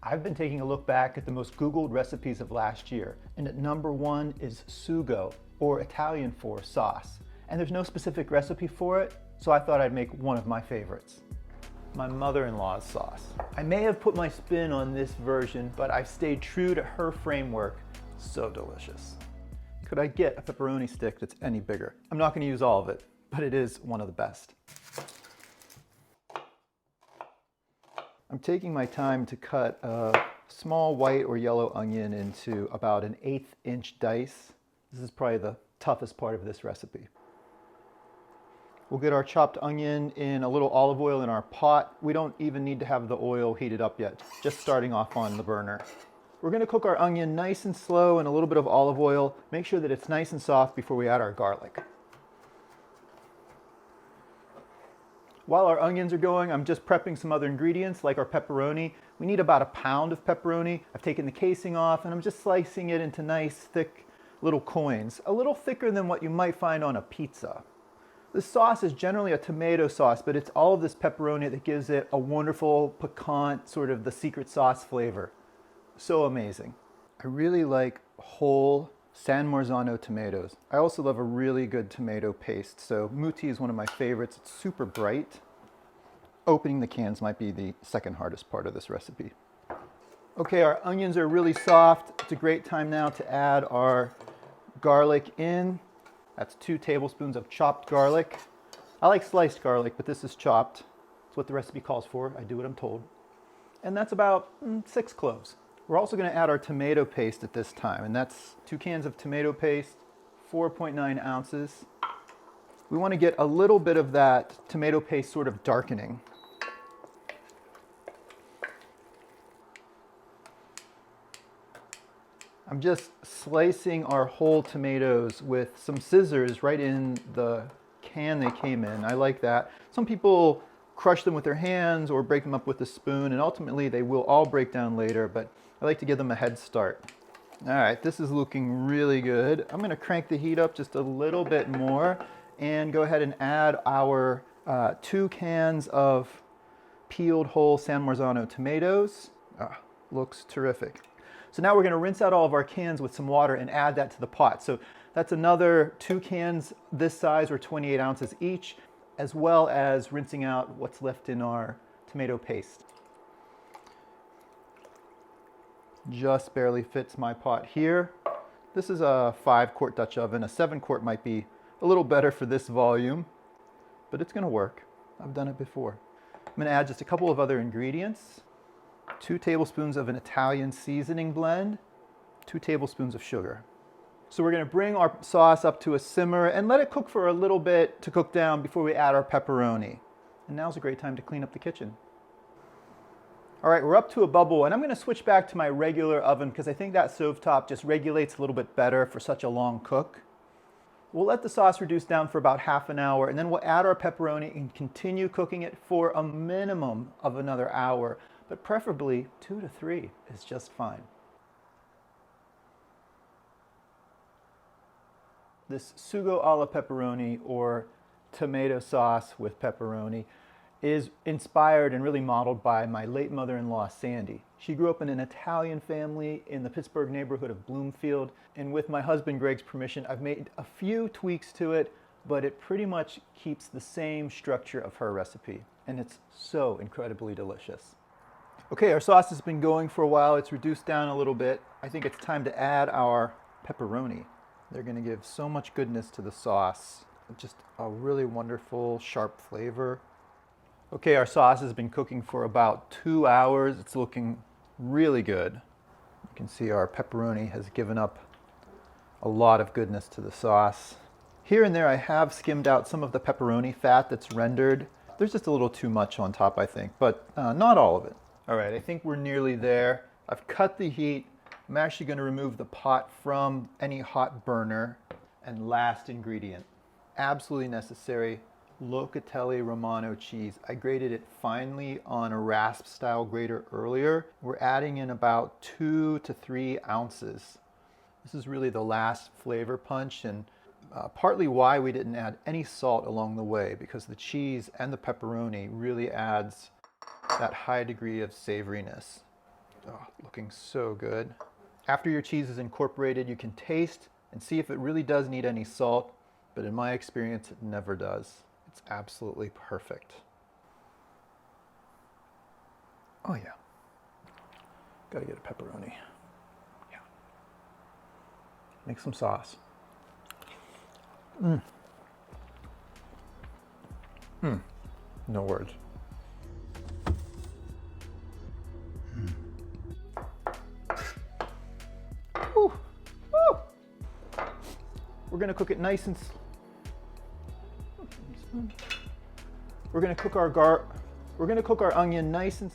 I've been taking a look back at the most Googled recipes of last year, and at number 1 is Sugo, or Italian for sauce. And there's no specific recipe for it, so I thought I'd make one of my favorites. My mother-in-law's sauce. I may have put my spin on this version, but I've stayed true to her framework. So delicious. Could I get a pepperoni stick that's any bigger? I'm not going to use all of it, but it is one of the best. I'm taking my time to cut a small white or yellow onion into about an 1/8 inch dice. This is probably the toughest part of this recipe. We'll get our chopped onion in a little olive oil in our pot. We don't even need to have the oil heated up yet, just starting off on the burner. We're going to cook our onion nice and slow in a little bit of olive oil. Make sure that it's nice and soft before we add our garlic. While our onions are going, I'm just prepping some other ingredients like our pepperoni. We need about 1 pound of pepperoni. I've taken the casing off and I'm just slicing it into nice, thick little coins, a little thicker than what you might find on a pizza. This sauce is generally a tomato sauce, but it's all of this pepperoni that gives it a wonderful, piquant, sort of the secret sauce flavor. So amazing. I really like whole San Marzano tomatoes. I also love a really good tomato paste, so muti is one of my favorites. It's super bright. Opening the cans might be the second hardest part of this recipe. Okay, our onions are really soft. It's a great time now to add our garlic in. That's 2 tablespoons of chopped garlic. I like sliced garlic, but this is chopped. It's what the recipe calls for. I do what I'm told. And that's about 6 cloves. We're also going to add our tomato paste at this time, and that's 2 cans of tomato paste, 4.9 ounces. We want to get a little bit of that tomato paste sort of darkening. I'm just slicing our whole tomatoes with some scissors right in the can they came in. I like that. Some people crush them with their hands or break them up with a spoon, and ultimately they will all break down later, but I like to give them a head start. All right, this is looking really good. I'm going to crank the heat up just a little bit more and go ahead and add our 2 cans of peeled whole San Marzano tomatoes. Looks terrific. So now we're going to rinse out all of our cans with some water and add that to the pot. So that's another 2 cans this size, or 28 ounces each, as well as rinsing out what's left in our tomato paste. Just barely fits my pot here. This is a 5-quart Dutch oven. A 7-quart might be a little better for this volume, but it's going to work. I've done it before. I'm going to add just a couple of other ingredients. 2 tablespoons of an Italian seasoning blend, 2 tablespoons of sugar. So we're going to bring our sauce up to a simmer and let it cook for a little bit to cook down before we add our pepperoni. And now's a great time to clean up the kitchen. All right, we're up to a bubble, and I'm going to switch back to my regular oven because I think that stovetop just regulates a little bit better for such a long cook. We'll let the sauce reduce down for about half an hour, and then we'll add our pepperoni and continue cooking it for a minimum of another hour, but preferably 2 to 3 is just fine. This Sugo alla pepperoni, or tomato sauce with pepperoni, is inspired and really modeled by my late mother-in-law, Sandy. She grew up in an Italian family in the Pittsburgh neighborhood of Bloomfield, and with my husband Greg's permission, I've made a few tweaks to it, but it pretty much keeps the same structure of her recipe, and it's so incredibly delicious. Okay, our sauce has been going for a while. It's reduced down a little bit. I think it's time to add our pepperoni. They're going to give so much goodness to the sauce. Just a really wonderful, sharp flavor. Okay, our sauce has been cooking for about 2 hours. It's looking really good. You can see our pepperoni has given up a lot of goodness to the sauce. Here and there I have skimmed out some of the pepperoni fat that's rendered. There's just a little too much on top, I think, but not all of it. All right, I think we're nearly there. I've cut the heat. I'm actually going to remove the pot from any hot burner. And last ingredient, absolutely necessary, Locatelli Romano cheese. I grated it finely on a rasp style grater earlier. We're adding in about 2 to 3 ounces. This is really the last flavor punch, and partly why we didn't add any salt along the way, because the cheese and the pepperoni really adds that high degree of savoriness. Oh, looking so good. After your cheese is incorporated, you can taste and see if it really does need any salt, but in my experience, it never does. It's absolutely perfect. Oh yeah. Gotta get a pepperoni. Yeah. Make some sauce. No words. Woo. Woo. We're gonna cook it nice and. We're gonna cook our onion nice and.